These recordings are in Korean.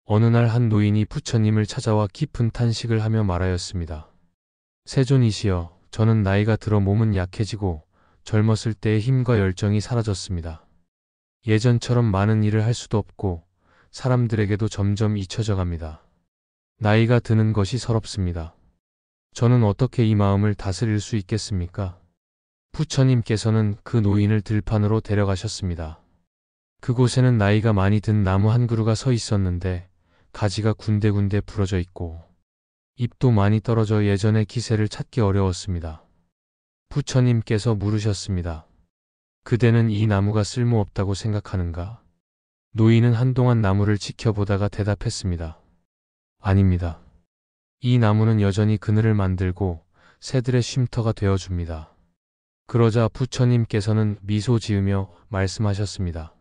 어느 날 한 노인이 부처님을 찾아와 깊은 탄식을 하며 말하였습니다. 세존이시여, 저는 나이가 들어 몸은 약해지고 젊었을 때의 힘과 열정이 사라졌습니다. 예전처럼 많은 일을 할 수도 없고 사람들에게도 점점 잊혀져 갑니다. 나이가 드는 것이 서럽습니다. 저는 어떻게 이 마음을 다스릴 수 있겠습니까? 부처님께서는 그 노인을 들판으로 데려가셨습니다. 그곳에는 나이가 많이 든 나무 한 그루가 서 있었는데 가지가 군데군데 부러져 있고 잎도 많이 떨어져 예전의 기세를 찾기 어려웠습니다. 부처님께서 물으셨습니다. 그대는 이 나무가 쓸모없다고 생각하는가? 노인은 한동안 나무를 지켜보다가 대답했습니다. 아닙니다. 이 나무는 여전히 그늘을 만들고 새들의 쉼터가 되어줍니다. 그러자 부처님께서는 미소 지으며 말씀하셨습니다.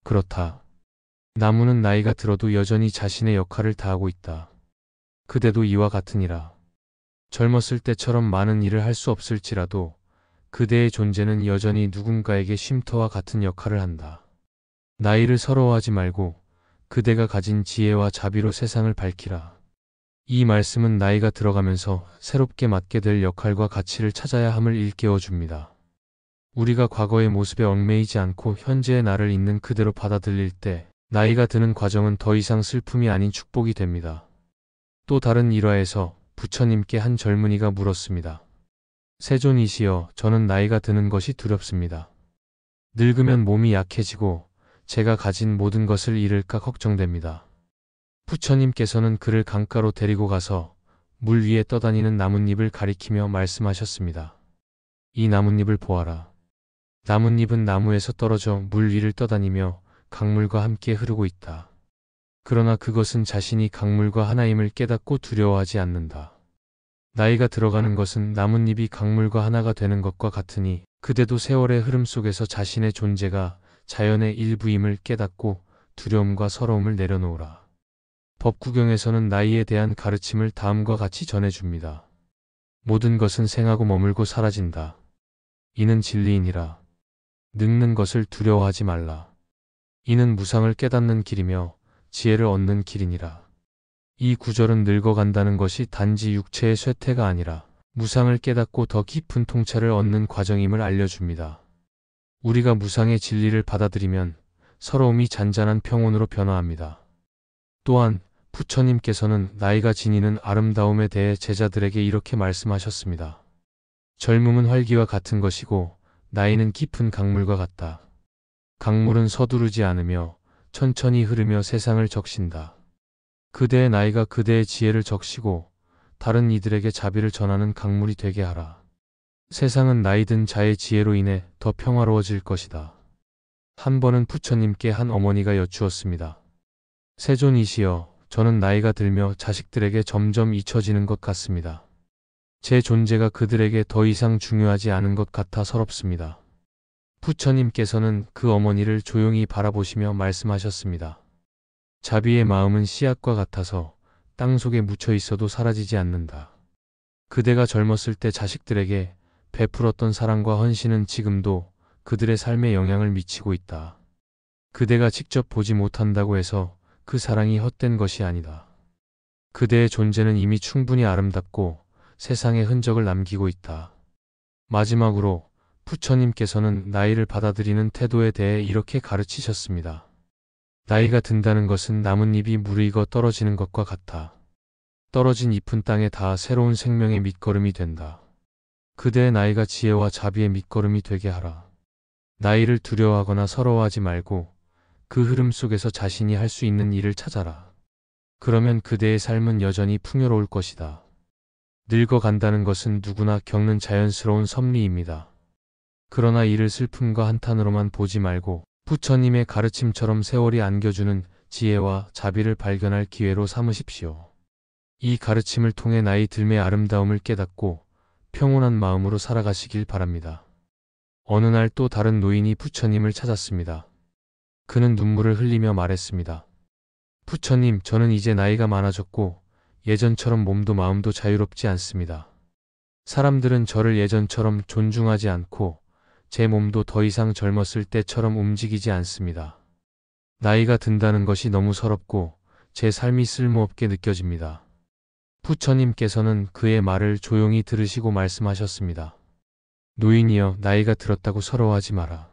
그렇다. 나무는 나이가 들어도 여전히 자신의 역할을 다하고 있다. 그대도 이와 같으니라. 젊었을 때처럼 많은 일을 할 수 없을지라도 그대의 존재는 여전히 누군가에게 쉼터와 같은 역할을 한다. 나이를 서러워하지 말고 그대가 가진 지혜와 자비로 세상을 밝히라. 이 말씀은 나이가 들어가면서 새롭게 맡게 될 역할과 가치를 찾아야 함을 일깨워 줍니다. 우리가 과거의 모습에 얽매이지 않고 현재의 나를 있는 그대로 받아들일 때 나이가 드는 과정은 더 이상 슬픔이 아닌 축복이 됩니다. 또 다른 일화에서 부처님께 한 젊은이가 물었습니다. 세존이시여, 저는 나이가 드는 것이 두렵습니다. 늙으면 몸이 약해지고 제가 가진 모든 것을 잃을까 걱정됩니다. 부처님께서는 그를 강가로 데리고 가서 물 위에 떠다니는 나뭇잎을 가리키며 말씀하셨습니다. 이 나뭇잎을 보아라. 나뭇잎은 나무에서 떨어져 물 위를 떠다니며 강물과 함께 흐르고 있다. 그러나 그것은 자신이 강물과 하나임을 깨닫고 두려워하지 않는다. 나이가 들어가는 것은 나뭇잎이 강물과 하나가 되는 것과 같으니 그대도 세월의 흐름 속에서 자신의 존재가 자연의 일부임을 깨닫고 두려움과 서러움을 내려놓으라. 법구경에서는 나이에 대한 가르침을 다음과 같이 전해줍니다. 모든 것은 생하고 머물고 사라진다. 이는 진리이니라. 늙는 것을 두려워하지 말라. 이는 무상을 깨닫는 길이며 지혜를 얻는 길이니라. 이 구절은 늙어간다는 것이 단지 육체의 쇠퇴가 아니라 무상을 깨닫고 더 깊은 통찰을 얻는 과정임을 알려줍니다. 우리가 무상의 진리를 받아들이면 서러움이 잔잔한 평온으로 변화합니다. 또한 부처님께서는 나이가 지니는 아름다움에 대해 제자들에게 이렇게 말씀하셨습니다. 젊음은 활기와 같은 것이고 나이는 깊은 강물과 같다. 강물은 서두르지 않으며 천천히 흐르며 세상을 적신다. 그대의 나이가 그대의 지혜를 적시고 다른 이들에게 자비를 전하는 강물이 되게 하라. 세상은 나이든 자의 지혜로 인해 더 평화로워질 것이다. 한 번은 부처님께 한 어머니가 여쭈었습니다. 세존이시여, 저는 나이가 들며 자식들에게 점점 잊혀지는 것 같습니다. 제 존재가 그들에게 더 이상 중요하지 않은 것 같아 서럽습니다. 부처님께서는 그 어머니를 조용히 바라보시며 말씀하셨습니다. 자비의 마음은 씨앗과 같아서 땅 속에 묻혀 있어도 사라지지 않는다. 그대가 젊었을 때 자식들에게 베풀었던 사랑과 헌신은 지금도 그들의 삶에 영향을 미치고 있다. 그대가 직접 보지 못한다고 해서 그 사랑이 헛된 것이 아니다. 그대의 존재는 이미 충분히 아름답고 세상에 흔적을 남기고 있다. 마지막으로 부처님께서는 나이를 받아들이는 태도에 대해 이렇게 가르치셨습니다. 나이가 든다는 것은 나뭇잎이 무르익어 떨어지는 것과 같아. 떨어진 잎은 땅에 닿아 새로운 생명의 밑거름이 된다. 그대의 나이가 지혜와 자비의 밑거름이 되게 하라. 나이를 두려워하거나 서러워하지 말고 그 흐름 속에서 자신이 할 수 있는 일을 찾아라. 그러면 그대의 삶은 여전히 풍요로울 것이다. 늙어간다는 것은 누구나 겪는 자연스러운 섭리입니다. 그러나 이를 슬픔과 한탄으로만 보지 말고 부처님의 가르침처럼 세월이 안겨주는 지혜와 자비를 발견할 기회로 삼으십시오. 이 가르침을 통해 나이 들매의 아름다움을 깨닫고 평온한 마음으로 살아가시길 바랍니다. 어느 날 또 다른 노인이 부처님을 찾았습니다. 그는 눈물을 흘리며 말했습니다. 부처님, 저는 이제 나이가 많아졌고 예전처럼 몸도 마음도 자유롭지 않습니다. 사람들은 저를 예전처럼 존중하지 않고 제 몸도 더 이상 젊었을 때처럼 움직이지 않습니다. 나이가 든다는 것이 너무 서럽고 제 삶이 쓸모없게 느껴집니다. 부처님께서는 그의 말을 조용히 들으시고 말씀하셨습니다. 노인이여, 나이가 들었다고 서러워하지 마라.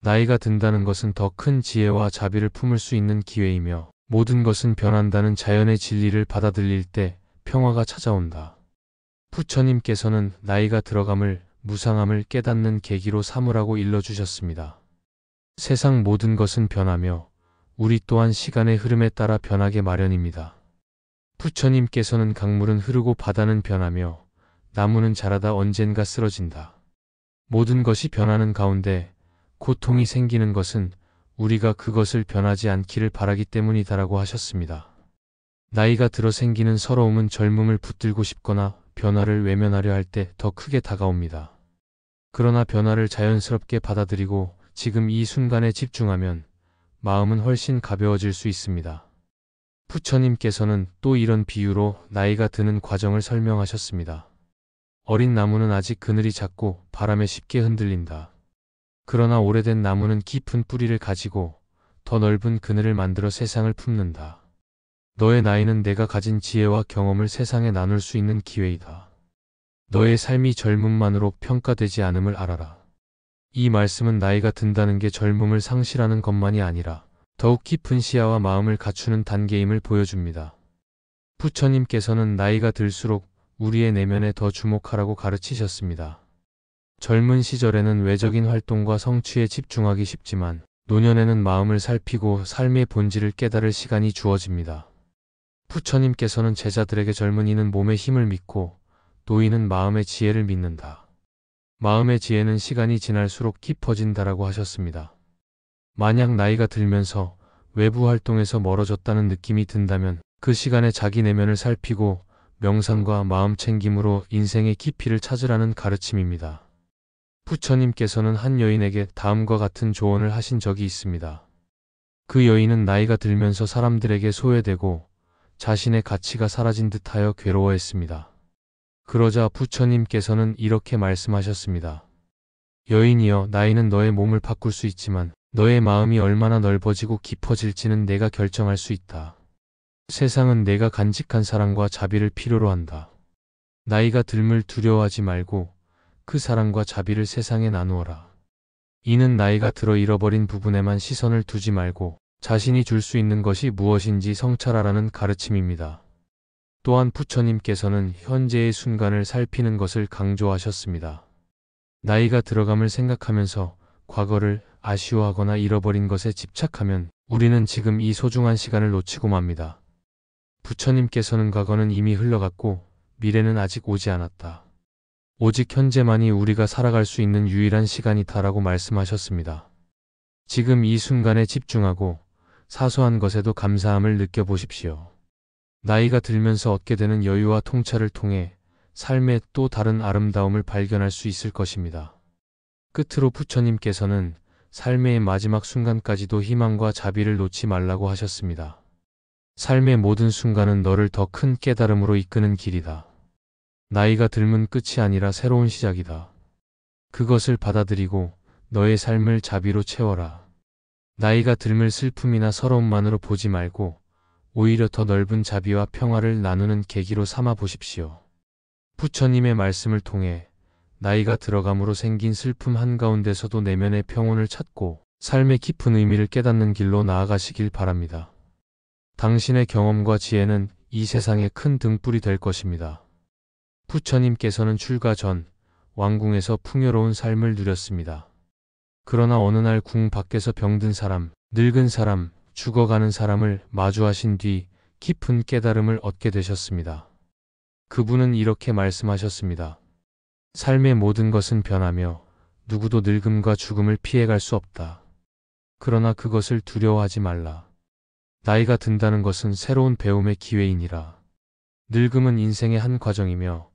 나이가 든다는 것은 더 큰 지혜와 자비를 품을 수 있는 기회이며 모든 것은 변한다는 자연의 진리를 받아들일 때 평화가 찾아온다. 부처님께서는 나이가 들어감을 무상함을 깨닫는 계기로 삼으라고 일러주셨습니다. 세상 모든 것은 변하며 우리 또한 시간의 흐름에 따라 변하게 마련입니다. 부처님께서는 강물은 흐르고 바다는 변하며 나무는 자라다 언젠가 쓰러진다. 모든 것이 변하는 가운데 고통이 생기는 것은 우리가 그것을 변하지 않기를 바라기 때문이다라고 하셨습니다. 나이가 들어 생기는 서러움은 젊음을 붙들고 싶거나 변화를 외면하려 할 때 더 크게 다가옵니다. 그러나 변화를 자연스럽게 받아들이고 지금 이 순간에 집중하면 마음은 훨씬 가벼워질 수 있습니다. 부처님께서는 또 이런 비유로 나이가 드는 과정을 설명하셨습니다. 어린 나무는 아직 그늘이 작고 바람에 쉽게 흔들린다. 그러나 오래된 나무는 깊은 뿌리를 가지고 더 넓은 그늘을 만들어 세상을 품는다. 너의 나이는 내가 가진 지혜와 경험을 세상에 나눌 수 있는 기회이다. 너의 삶이 젊음만으로 평가되지 않음을 알아라. 이 말씀은 나이가 든다는 게 젊음을 상실하는 것만이 아니라 더욱 깊은 시야와 마음을 갖추는 단계임을 보여줍니다. 부처님께서는 나이가 들수록 우리의 내면에 더 주목하라고 가르치셨습니다. 젊은 시절에는 외적인 활동과 성취에 집중하기 쉽지만 노년에는 마음을 살피고 삶의 본질을 깨달을 시간이 주어집니다. 부처님께서는 제자들에게 젊은이는 몸의 힘을 믿고 노인은 마음의 지혜를 믿는다. 마음의 지혜는 시간이 지날수록 깊어진다라고 하셨습니다. 만약 나이가 들면서 외부 활동에서 멀어졌다는 느낌이 든다면 그 시간에 자기 내면을 살피고 명상과 마음 챙김으로 인생의 깊이를 찾으라는 가르침입니다. 부처님께서는 한 여인에게 다음과 같은 조언을 하신 적이 있습니다. 그 여인은 나이가 들면서 사람들에게 소외되고 자신의 가치가 사라진 듯하여 괴로워했습니다. 그러자 부처님께서는 이렇게 말씀하셨습니다. 여인이여, 나이는 너의 몸을 바꿀 수 있지만 너의 마음이 얼마나 넓어지고 깊어질지는 내가 결정할 수 있다. 세상은 내가 간직한 사랑과 자비를 필요로 한다. 나이가 듦을 두려워하지 말고 그 사랑과 자비를 세상에 나누어라. 이는 나이가 들어 잃어버린 부분에만 시선을 두지 말고 자신이 줄 수 있는 것이 무엇인지 성찰하라는 가르침입니다. 또한 부처님께서는 현재의 순간을 살피는 것을 강조하셨습니다. 나이가 들어감을 생각하면서 과거를 아쉬워하거나 잃어버린 것에 집착하면 우리는 지금 이 소중한 시간을 놓치고 맙니다. 부처님께서는 과거는 이미 흘러갔고 미래는 아직 오지 않았다. 오직 현재만이 우리가 살아갈 수 있는 유일한 시간이다라고 말씀하셨습니다. 지금 이 순간에 집중하고 사소한 것에도 감사함을 느껴보십시오. 나이가 들면서 얻게 되는 여유와 통찰을 통해 삶의 또 다른 아름다움을 발견할 수 있을 것입니다. 끝으로 부처님께서는 삶의 마지막 순간까지도 희망과 자비를 놓지 말라고 하셨습니다. 삶의 모든 순간은 너를 더 큰 깨달음으로 이끄는 길이다. 나이가 들면 끝이 아니라 새로운 시작이다. 그것을 받아들이고 너의 삶을 자비로 채워라. 나이가 들면 슬픔이나 서러움만으로 보지 말고 오히려 더 넓은 자비와 평화를 나누는 계기로 삼아 보십시오. 부처님의 말씀을 통해 나이가 들어감으로 생긴 슬픔 한가운데서도 내면의 평온을 찾고 삶의 깊은 의미를 깨닫는 길로 나아가시길 바랍니다. 당신의 경험과 지혜는 이 세상에 큰 등불이 될 것입니다. 부처님께서는 출가 전 왕궁에서 풍요로운 삶을 누렸습니다. 그러나 어느 날 궁 밖에서 병든 사람, 늙은 사람, 죽어가는 사람을 마주하신 뒤 깊은 깨달음을 얻게 되셨습니다. 그분은 이렇게 말씀하셨습니다. 삶의 모든 것은 변하며 누구도 늙음과 죽음을 피해갈 수 없다. 그러나 그것을 두려워하지 말라. 나이가 든다는 것은 새로운 배움의 기회이니라. 늙음은 인생의 한 과정이며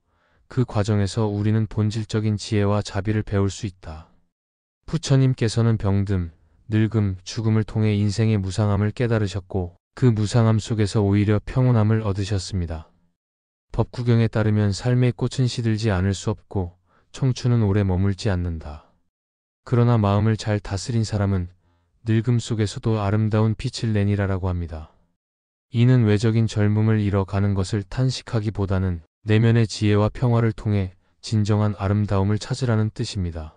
그 과정에서 우리는 본질적인 지혜와 자비를 배울 수 있다. 부처님께서는 병듦, 늙음, 죽음을 통해 인생의 무상함을 깨달으셨고 그 무상함 속에서 오히려 평온함을 얻으셨습니다. 법구경에 따르면 삶의 꽃은 시들지 않을 수 없고 청춘은 오래 머물지 않는다. 그러나 마음을 잘 다스린 사람은 늙음 속에서도 아름다운 빛을 내니라라고 합니다. 이는 외적인 젊음을 잃어가는 것을 탄식하기보다는 내면의 지혜와 평화를 통해 진정한 아름다움을 찾으라는 뜻입니다.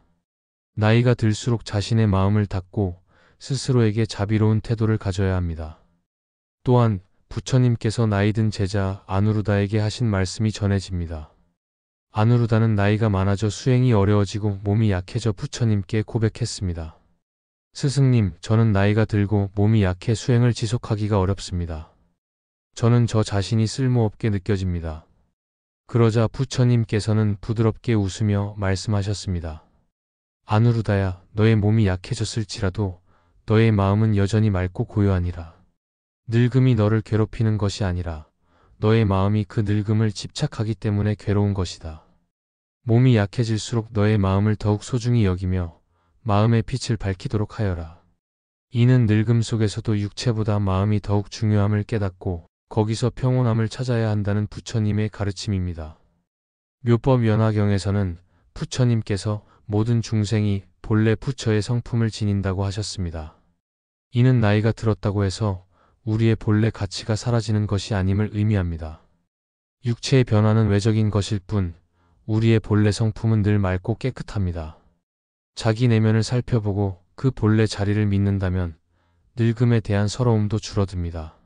나이가 들수록 자신의 마음을 닫고 스스로에게 자비로운 태도를 가져야 합니다. 또한 부처님께서 나이든 제자 아누루다에게 하신 말씀이 전해집니다. 아누루다는 나이가 많아져 수행이 어려워지고 몸이 약해져 부처님께 고백했습니다. 스승님, 저는 나이가 들고 몸이 약해 수행을 지속하기가 어렵습니다. 저는 저 자신이 쓸모없게 느껴집니다. 그러자 부처님께서는 부드럽게 웃으며 말씀하셨습니다. 아누루다야, 너의 몸이 약해졌을지라도 너의 마음은 여전히 맑고 고요하니라. 늙음이 너를 괴롭히는 것이 아니라 너의 마음이 그 늙음을 집착하기 때문에 괴로운 것이다. 몸이 약해질수록 너의 마음을 더욱 소중히 여기며 마음의 빛을 밝히도록 하여라. 이는 늙음 속에서도 육체보다 마음이 더욱 중요함을 깨닫고 거기서 평온함을 찾아야 한다는 부처님의 가르침입니다. 묘법연화경에서는 부처님께서 모든 중생이 본래 부처의 성품을 지닌다고 하셨습니다. 이는 나이가 들었다고 해서 우리의 본래 가치가 사라지는 것이 아님을 의미합니다. 육체의 변화는 외적인 것일 뿐 우리의 본래 성품은 늘 맑고 깨끗합니다. 자기 내면을 살펴보고 그 본래 자리를 믿는다면 늙음에 대한 서러움도 줄어듭니다.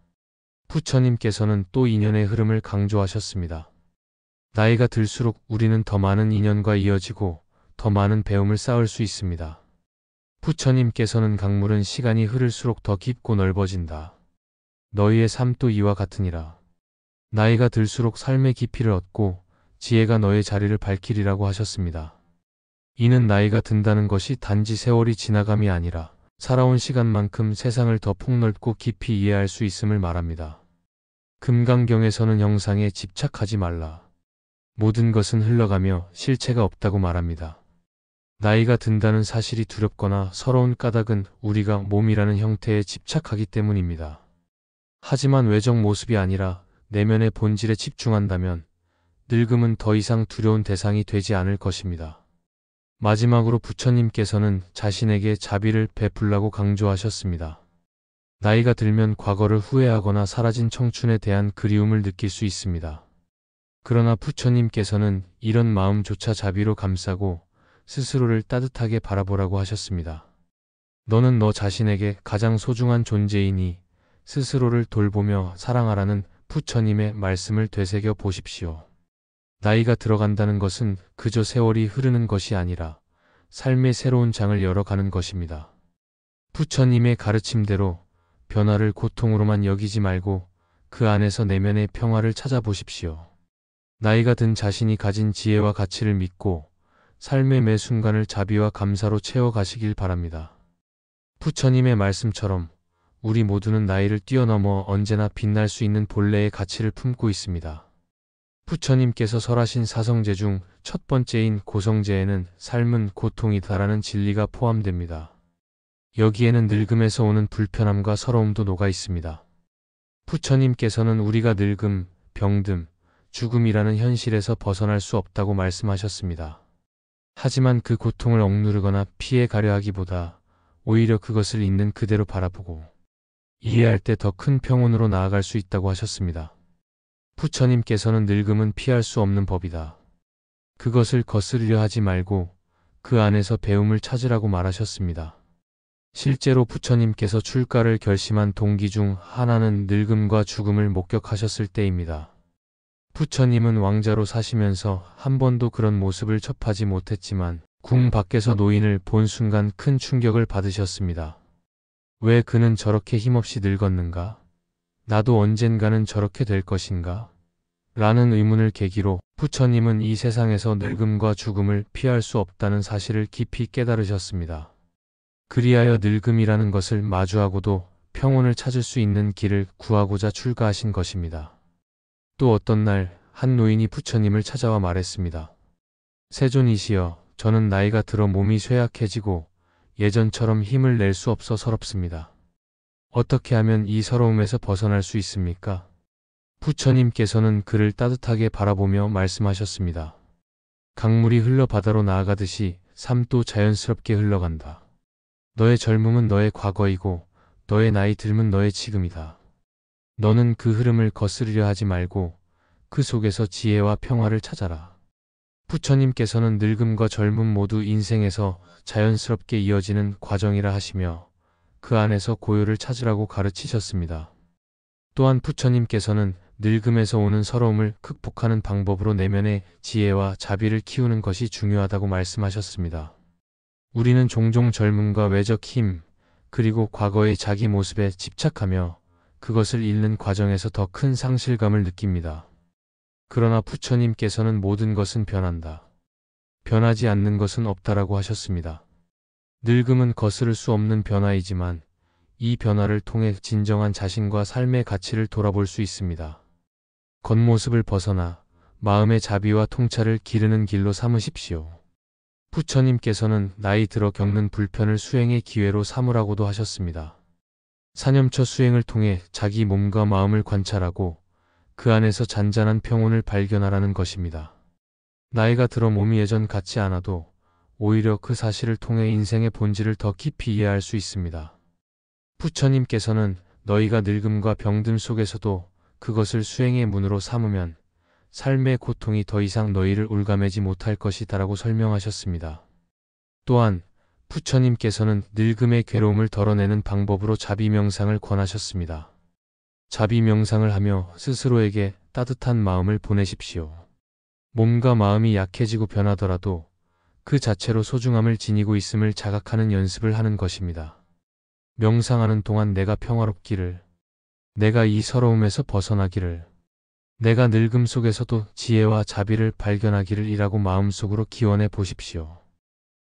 부처님께서는 또 인연의 흐름을 강조하셨습니다. 나이가 들수록 우리는 더 많은 인연과 이어지고 더 많은 배움을 쌓을 수 있습니다. 부처님께서는 강물은 시간이 흐를수록 더 깊고 넓어진다. 너희의 삶도 이와 같으니라. 나이가 들수록 삶의 깊이를 얻고 지혜가 너의 자리를 밝히리라고 하셨습니다. 이는 나이가 든다는 것이 단지 세월이 지나감이 아니라 살아온 시간만큼 세상을 더 폭넓고 깊이 이해할 수 있음을 말합니다. 금강경에서는 형상에 집착하지 말라. 모든 것은 흘러가며 실체가 없다고 말합니다. 나이가 든다는 사실이 두렵거나 서러운 까닭은 우리가 몸이라는 형태에 집착하기 때문입니다. 하지만 외적 모습이 아니라 내면의 본질에 집중한다면 늙음은 더 이상 두려운 대상이 되지 않을 것입니다. 마지막으로 부처님께서는 자신에게 자비를 베풀라고 강조하셨습니다. 나이가 들면 과거를 후회하거나 사라진 청춘에 대한 그리움을 느낄 수 있습니다. 그러나 부처님께서는 이런 마음조차 자비로 감싸고 스스로를 따뜻하게 바라보라고 하셨습니다. 너는 너 자신에게 가장 소중한 존재이니 스스로를 돌보며 사랑하라는 부처님의 말씀을 되새겨 보십시오. 나이가 들어간다는 것은 그저 세월이 흐르는 것이 아니라 삶의 새로운 장을 열어가는 것입니다. 부처님의 가르침대로 변화를 고통으로만 여기지 말고 그 안에서 내면의 평화를 찾아보십시오. 나이가 든 자신이 가진 지혜와 가치를 믿고 삶의 매 순간을 자비와 감사로 채워가시길 바랍니다. 부처님의 말씀처럼 우리 모두는 나이를 뛰어넘어 언제나 빛날 수 있는 본래의 가치를 품고 있습니다. 부처님께서 설하신 사성제 중 첫 번째인 고성제에는 삶은 고통이다라는 진리가 포함됩니다. 여기에는 늙음에서 오는 불편함과 서러움도 녹아 있습니다. 부처님께서는 우리가 늙음, 병듦, 죽음이라는 현실에서 벗어날 수 없다고 말씀하셨습니다. 하지만 그 고통을 억누르거나 피해 가려 하기보다 오히려 그것을 있는 그대로 바라보고 이해할 때 더 큰 평온으로 나아갈 수 있다고 하셨습니다. 부처님께서는 늙음은 피할 수 없는 법이다. 그것을 거스르려 하지 말고 그 안에서 배움을 찾으라고 말하셨습니다. 실제로 부처님께서 출가를 결심한 동기 중 하나는 늙음과 죽음을 목격하셨을 때입니다. 부처님은 왕자로 사시면서 한 번도 그런 모습을 접하지 못했지만 궁 밖에서 노인을 본 순간 큰 충격을 받으셨습니다. 왜 그는 저렇게 힘없이 늙었는가? 나도 언젠가는 저렇게 될 것인가? 라는 의문을 계기로 부처님은 이 세상에서 늙음과 죽음을 피할 수 없다는 사실을 깊이 깨달으셨습니다. 그리하여 늙음이라는 것을 마주하고도 평온을 찾을 수 있는 길을 구하고자 출가하신 것입니다. 또 어떤 날 한 노인이 부처님을 찾아와 말했습니다. 세존이시여, 저는 나이가 들어 몸이 쇠약해지고 예전처럼 힘을 낼 수 없어 서럽습니다. 어떻게 하면 이 서러움에서 벗어날 수 있습니까? 부처님께서는 그를 따뜻하게 바라보며 말씀하셨습니다. 강물이 흘러 바다로 나아가듯이 삶도 자연스럽게 흘러간다. 너의 젊음은 너의 과거이고 너의 나이 들면 너의 지금이다. 너는 그 흐름을 거스르려 하지 말고 그 속에서 지혜와 평화를 찾아라. 부처님께서는 늙음과 젊음 모두 인생에서 자연스럽게 이어지는 과정이라 하시며 그 안에서 고요를 찾으라고 가르치셨습니다. 또한 부처님께서는 늙음에서 오는 서러움을 극복하는 방법으로 내면의 지혜와 자비를 키우는 것이 중요하다고 말씀하셨습니다. 우리는 종종 젊음과 외적 힘, 그리고 과거의 자기 모습에 집착하며 그것을 잃는 과정에서 더 큰 상실감을 느낍니다. 그러나 부처님께서는 모든 것은 변한다. 변하지 않는 것은 없다라고 하셨습니다. 늙음은 거스를 수 없는 변화이지만 이 변화를 통해 진정한 자신과 삶의 가치를 돌아볼 수 있습니다. 겉모습을 벗어나 마음의 자비와 통찰을 기르는 길로 삼으십시오. 부처님께서는 나이 들어 겪는 불편을 수행의 기회로 삼으라고도 하셨습니다. 사념처 수행을 통해 자기 몸과 마음을 관찰하고 그 안에서 잔잔한 평온을 발견하라는 것입니다. 나이가 들어 몸이 예전 같지 않아도 오히려 그 사실을 통해 인생의 본질을 더 깊이 이해할 수 있습니다. 부처님께서는 너희가 늙음과 병듦 속에서도 그것을 수행의 문으로 삼으면 삶의 고통이 더 이상 너희를 올가매지 못할 것이다라고 설명하셨습니다. 또한 부처님께서는 늙음의 괴로움을 덜어내는 방법으로 자비명상을 권하셨습니다. 자비명상을 하며 스스로에게 따뜻한 마음을 보내십시오. 몸과 마음이 약해지고 변하더라도 그 자체로 소중함을 지니고 있음을 자각하는 연습을 하는 것입니다. 명상하는 동안 내가 평화롭기를, 내가 이 서러움에서 벗어나기를, 내가 늙음 속에서도 지혜와 자비를 발견하기를 이라고 마음속으로 기원해 보십시오.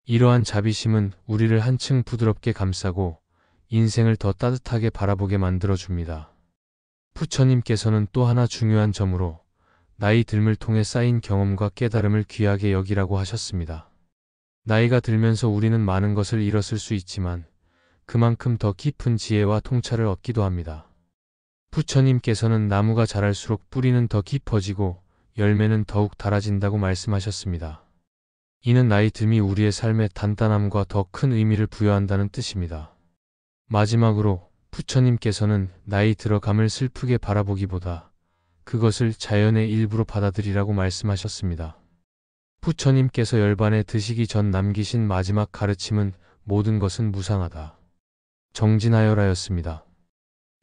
이러한 자비심은 우리를 한층 부드럽게 감싸고 인생을 더 따뜻하게 바라보게 만들어줍니다. 부처님께서는 또 하나 중요한 점으로 나이 듦을 통해 쌓인 경험과 깨달음을 귀하게 여기라고 하셨습니다. 나이가 들면서 우리는 많은 것을 잃었을 수 있지만 그만큼 더 깊은 지혜와 통찰을 얻기도 합니다. 부처님께서는 나무가 자랄수록 뿌리는 더 깊어지고 열매는 더욱 달아진다고 말씀하셨습니다. 이는 나이 듦이 우리의 삶의 단단함과 더 큰 의미를 부여한다는 뜻입니다. 마지막으로 부처님께서는 나이 들어감을 슬프게 바라보기보다 그것을 자연의 일부로 받아들이라고 말씀하셨습니다. 부처님께서 열반에 드시기 전 남기신 마지막 가르침은 모든 것은 무상하다. 정진하여라였습니다.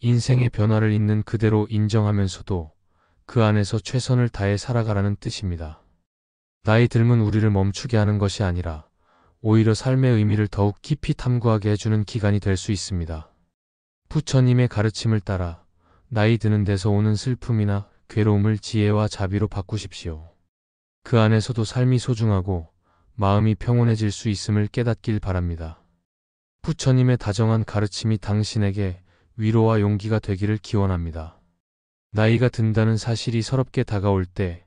인생의 변화를 있는 그대로 인정하면서도 그 안에서 최선을 다해 살아가라는 뜻입니다. 나이 들면 우리를 멈추게 하는 것이 아니라 오히려 삶의 의미를 더욱 깊이 탐구하게 해주는 기간이 될 수 있습니다. 부처님의 가르침을 따라 나이 드는 데서 오는 슬픔이나 괴로움을 지혜와 자비로 바꾸십시오. 그 안에서도 삶이 소중하고 마음이 평온해질 수 있음을 깨닫길 바랍니다. 부처님의 다정한 가르침이 당신에게 위로와 용기가 되기를 기원합니다. 나이가 든다는 사실이 서럽게 다가올 때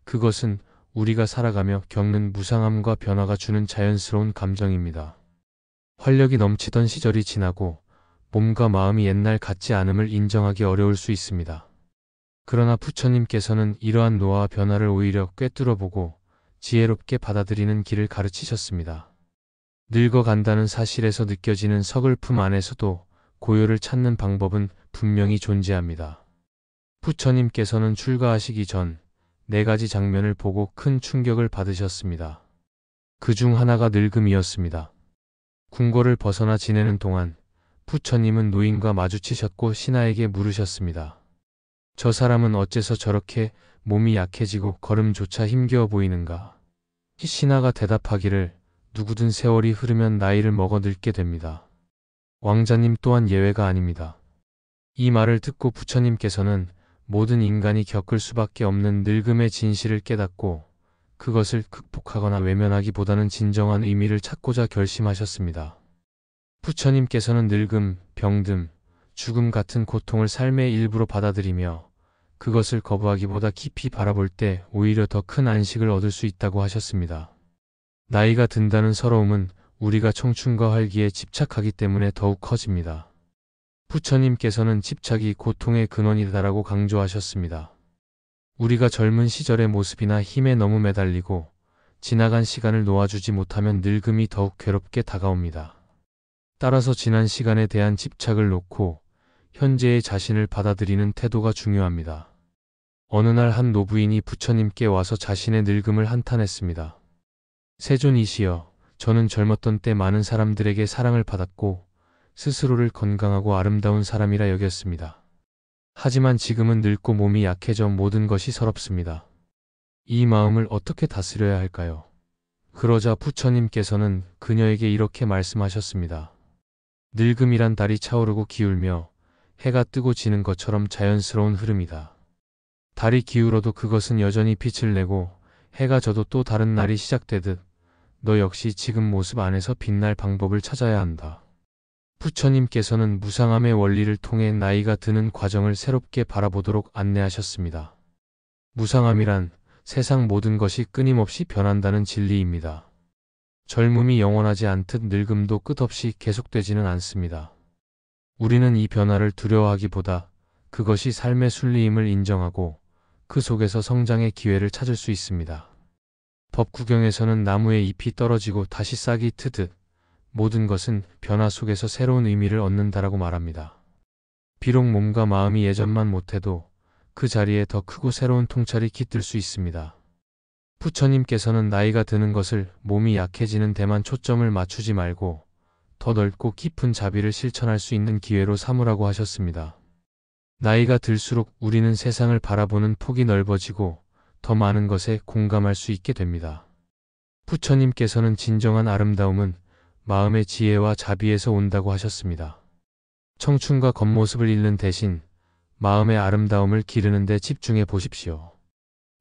그것은 우리가 살아가며 겪는 무상함과 변화가 주는 자연스러운 감정입니다. 활력이 넘치던 시절이 지나고 몸과 마음이 옛날 같지 않음을 인정하기 어려울 수 있습니다. 그러나 부처님께서는 이러한 노화와 변화를 오히려 꿰뚫어보고 지혜롭게 받아들이는 길을 가르치셨습니다. 늙어간다는 사실에서 느껴지는 서글픔 안에서도 고요를 찾는 방법은 분명히 존재합니다. 부처님께서는 출가하시기 전 4가지 장면을 보고 큰 충격을 받으셨습니다. 그 중 하나가 늙음이었습니다. 궁궐을 벗어나 지내는 동안 부처님은 노인과 마주치셨고 신하에게 물으셨습니다. 저 사람은 어째서 저렇게 몸이 약해지고 걸음조차 힘겨워 보이는가? 신하가 대답하기를 누구든 세월이 흐르면 나이를 먹어 늙게 됩니다. 왕자님 또한 예외가 아닙니다. 이 말을 듣고 부처님께서는 모든 인간이 겪을 수밖에 없는 늙음의 진실을 깨닫고 그것을 극복하거나 외면하기보다는 진정한 의미를 찾고자 결심하셨습니다. 부처님께서는 늙음, 병듦, 죽음 같은 고통을 삶의 일부로 받아들이며 그것을 거부하기보다 깊이 바라볼 때 오히려 더 큰 안식을 얻을 수 있다고 하셨습니다. 나이가 든다는 서러움은 우리가 청춘과 활기에 집착하기 때문에 더욱 커집니다. 부처님께서는 집착이 고통의 근원이다라고 강조하셨습니다. 우리가 젊은 시절의 모습이나 힘에 너무 매달리고 지나간 시간을 놓아주지 못하면 늙음이 더욱 괴롭게 다가옵니다. 따라서 지난 시간에 대한 집착을 놓고 현재의 자신을 받아들이는 태도가 중요합니다. 어느 날 한 노부인이 부처님께 와서 자신의 늙음을 한탄했습니다. 세존이시여, 저는 젊었던 때 많은 사람들에게 사랑을 받았고 스스로를 건강하고 아름다운 사람이라 여겼습니다. 하지만 지금은 늙고 몸이 약해져 모든 것이 서럽습니다. 이 마음을 어떻게 다스려야 할까요? 그러자 부처님께서는 그녀에게 이렇게 말씀하셨습니다. 늙음이란 달이 차오르고 기울며 해가 뜨고 지는 것처럼 자연스러운 흐름이다. 달이 기울어도 그것은 여전히 빛을 내고 해가 져도 또 다른 날이 시작되듯 너 역시 지금 모습 안에서 빛날 방법을 찾아야 한다. 부처님께서는 무상함의 원리를 통해 나이가 드는 과정을 새롭게 바라보도록 안내하셨습니다. 무상함이란 세상 모든 것이 끊임없이 변한다는 진리입니다. 젊음이 영원하지 않듯 늙음도 끝없이 계속되지는 않습니다. 우리는 이 변화를 두려워하기보다 그것이 삶의 순리임을 인정하고 그 속에서 성장의 기회를 찾을 수 있습니다. 법구경에서는 나무에 잎이 떨어지고 다시 싹이 트듯 모든 것은 변화 속에서 새로운 의미를 얻는다라고 말합니다. 비록 몸과 마음이 예전만 못해도 그 자리에 더 크고 새로운 통찰이 깃들 수 있습니다. 부처님께서는 나이가 드는 것을 몸이 약해지는 데만 초점을 맞추지 말고 더 넓고 깊은 자비를 실천할 수 있는 기회로 삼으라고 하셨습니다. 나이가 들수록 우리는 세상을 바라보는 폭이 넓어지고 더 많은 것에 공감할 수 있게 됩니다. 부처님께서는 진정한 아름다움은 마음의 지혜와 자비에서 온다고 하셨습니다. 청춘과 겉모습을 잃는 대신 마음의 아름다움을 기르는 데 집중해 보십시오.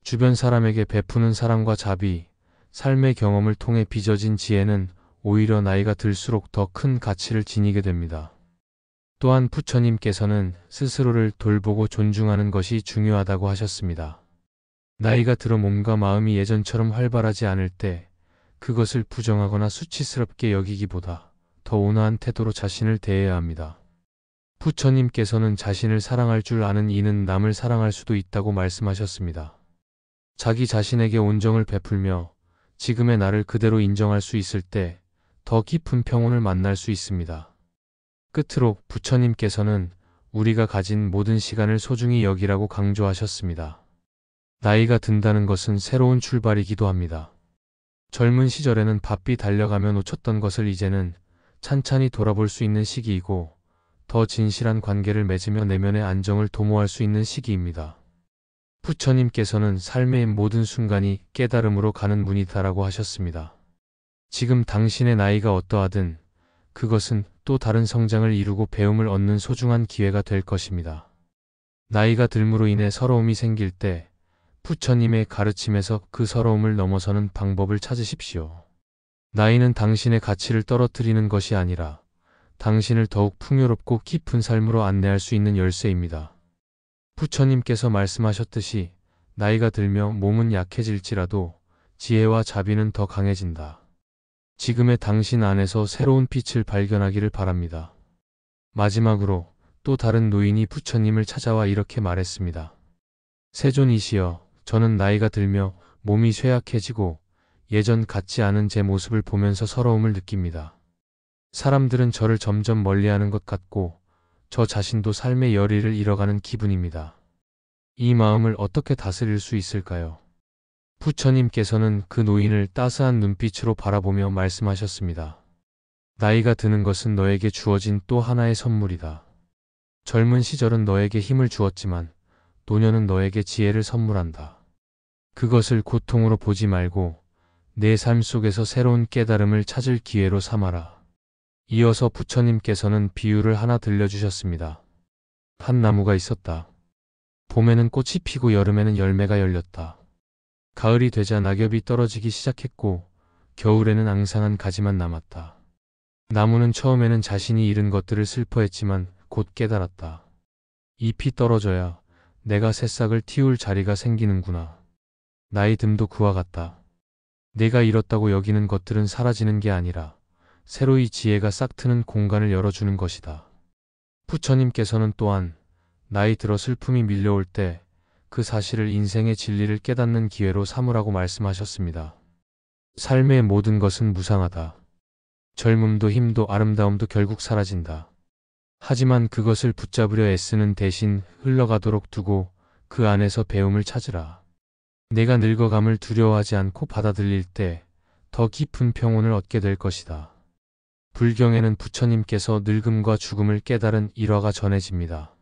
주변 사람에게 베푸는 사랑과 자비, 삶의 경험을 통해 빚어진 지혜는 오히려 나이가 들수록 더 큰 가치를 지니게 됩니다. 또한 부처님께서는 스스로를 돌보고 존중하는 것이 중요하다고 하셨습니다. 나이가 들어 몸과 마음이 예전처럼 활발하지 않을 때 그것을 부정하거나 수치스럽게 여기기보다 더 온화한 태도로 자신을 대해야 합니다. 부처님께서는 자신을 사랑할 줄 아는 이는 남을 사랑할 수도 있다고 말씀하셨습니다. 자기 자신에게 온정을 베풀며 지금의 나를 그대로 인정할 수 있을 때 더 깊은 평온을 만날 수 있습니다. 끝으로 부처님께서는 우리가 가진 모든 시간을 소중히 여기라고 강조하셨습니다. 나이가 든다는 것은 새로운 출발이기도 합니다. 젊은 시절에는 바삐 달려가며 놓쳤던 것을 이제는 찬찬히 돌아볼 수 있는 시기이고 더 진실한 관계를 맺으며 내면의 안정을 도모할 수 있는 시기입니다. 부처님께서는 삶의 모든 순간이 깨달음으로 가는 문이다라고 하셨습니다. 지금 당신의 나이가 어떠하든 그것은 또 다른 성장을 이루고 배움을 얻는 소중한 기회가 될 것입니다. 나이가 들므로 인해 서러움이 생길 때 부처님의 가르침에서 그 서러움을 넘어서는 방법을 찾으십시오. 나이는 당신의 가치를 떨어뜨리는 것이 아니라 당신을 더욱 풍요롭고 깊은 삶으로 안내할 수 있는 열쇠입니다. 부처님께서 말씀하셨듯이 나이가 들며 몸은 약해질지라도 지혜와 자비는 더 강해진다. 지금의 당신 안에서 새로운 빛을 발견하기를 바랍니다. 마지막으로 또 다른 노인이 부처님을 찾아와 이렇게 말했습니다. 세존이시여, 저는 나이가 들며 몸이 쇠약해지고 예전 같지 않은 제 모습을 보면서 서러움을 느낍니다. 사람들은 저를 점점 멀리하는 것 같고 저 자신도 삶의 열의를 잃어가는 기분입니다. 이 마음을 어떻게 다스릴 수 있을까요? 부처님께서는 그 노인을 따스한 눈빛으로 바라보며 말씀하셨습니다. 나이가 드는 것은 너에게 주어진 또 하나의 선물이다. 젊은 시절은 너에게 힘을 주었지만 노년은 너에게 지혜를 선물한다. 그것을 고통으로 보지 말고 내 삶 속에서 새로운 깨달음을 찾을 기회로 삼아라. 이어서 부처님께서는 비유를 하나 들려주셨습니다. 한 나무가 있었다. 봄에는 꽃이 피고 여름에는 열매가 열렸다. 가을이 되자 낙엽이 떨어지기 시작했고 겨울에는 앙상한 가지만 남았다. 나무는 처음에는 자신이 잃은 것들을 슬퍼했지만 곧 깨달았다. 잎이 떨어져야 내가 새싹을 틔울 자리가 생기는구나. 나이 듦도 그와 같다. 내가 잃었다고 여기는 것들은 사라지는 게 아니라 새로이 지혜가 싹트는 공간을 열어주는 것이다. 부처님께서는 또한 나이 들어 슬픔이 밀려올 때 그 사실을 인생의 진리를 깨닫는 기회로 삼으라고 말씀하셨습니다. 삶의 모든 것은 무상하다. 젊음도 힘도 아름다움도 결국 사라진다. 하지만 그것을 붙잡으려 애쓰는 대신 흘러가도록 두고 그 안에서 배움을 찾으라. 내가 늙어감을 두려워하지 않고 받아들일 때 더 깊은 평온을 얻게 될 것이다. 불경에는 부처님께서 늙음과 죽음을 깨달은 일화가 전해집니다.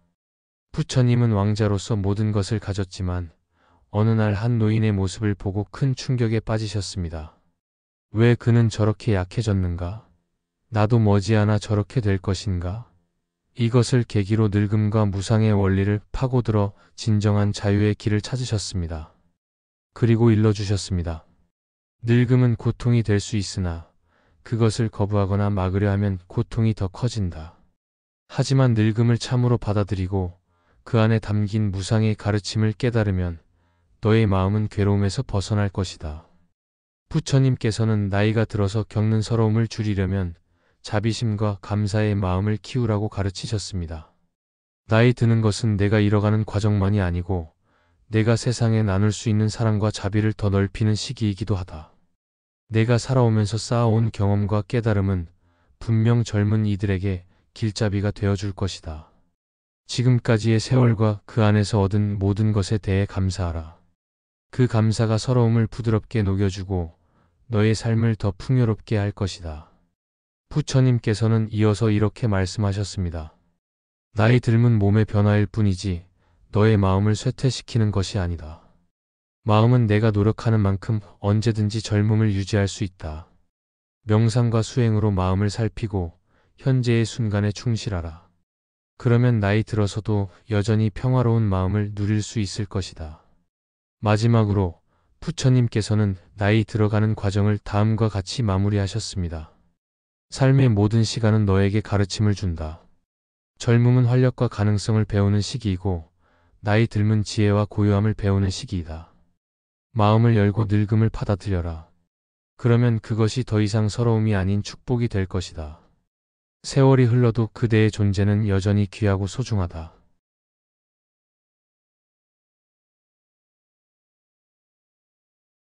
부처님은 왕자로서 모든 것을 가졌지만 어느 날 한 노인의 모습을 보고 큰 충격에 빠지셨습니다. 왜 그는 저렇게 약해졌는가? 나도 머지않아 저렇게 될 것인가? 이것을 계기로 늙음과 무상의 원리를 파고들어 진정한 자유의 길을 찾으셨습니다. 그리고 일러주셨습니다. 늙음은 고통이 될 수 있으나 그것을 거부하거나 막으려 하면 고통이 더 커진다. 하지만 늙음을 참으로 받아들이고 그 안에 담긴 무상의 가르침을 깨달으면 너의 마음은 괴로움에서 벗어날 것이다. 부처님께서는 나이가 들어서 겪는 서러움을 줄이려면 자비심과 감사의 마음을 키우라고 가르치셨습니다. 나이 드는 것은 내가 잃어가는 과정만이 아니고 내가 세상에 나눌 수 있는 사랑과 자비를 더 넓히는 시기이기도 하다. 내가 살아오면서 쌓아온 경험과 깨달음은 분명 젊은 이들에게 길잡이가 되어줄 것이다. 지금까지의 세월과 그 안에서 얻은 모든 것에 대해 감사하라. 그 감사가 서러움을 부드럽게 녹여주고 너의 삶을 더 풍요롭게 할 것이다. 부처님께서는 이어서 이렇게 말씀하셨습니다. 나이 들면 몸의 변화일 뿐이지 너의 마음을 쇠퇴시키는 것이 아니다. 마음은 내가 노력하는 만큼 언제든지 젊음을 유지할 수 있다. 명상과 수행으로 마음을 살피고 현재의 순간에 충실하라. 그러면 나이 들어서도 여전히 평화로운 마음을 누릴 수 있을 것이다. 마지막으로 부처님께서는 나이 들어가는 과정을 다음과 같이 마무리하셨습니다. 삶의 모든 시간은 너에게 가르침을 준다. 젊음은 활력과 가능성을 배우는 시기이고 나이 들면 지혜와 고요함을 배우는 시기이다. 마음을 열고 늙음을 받아들여라. 그러면 그것이 더 이상 서러움이 아닌 축복이 될 것이다. 세월이 흘러도 그대의 존재는 여전히 귀하고 소중하다.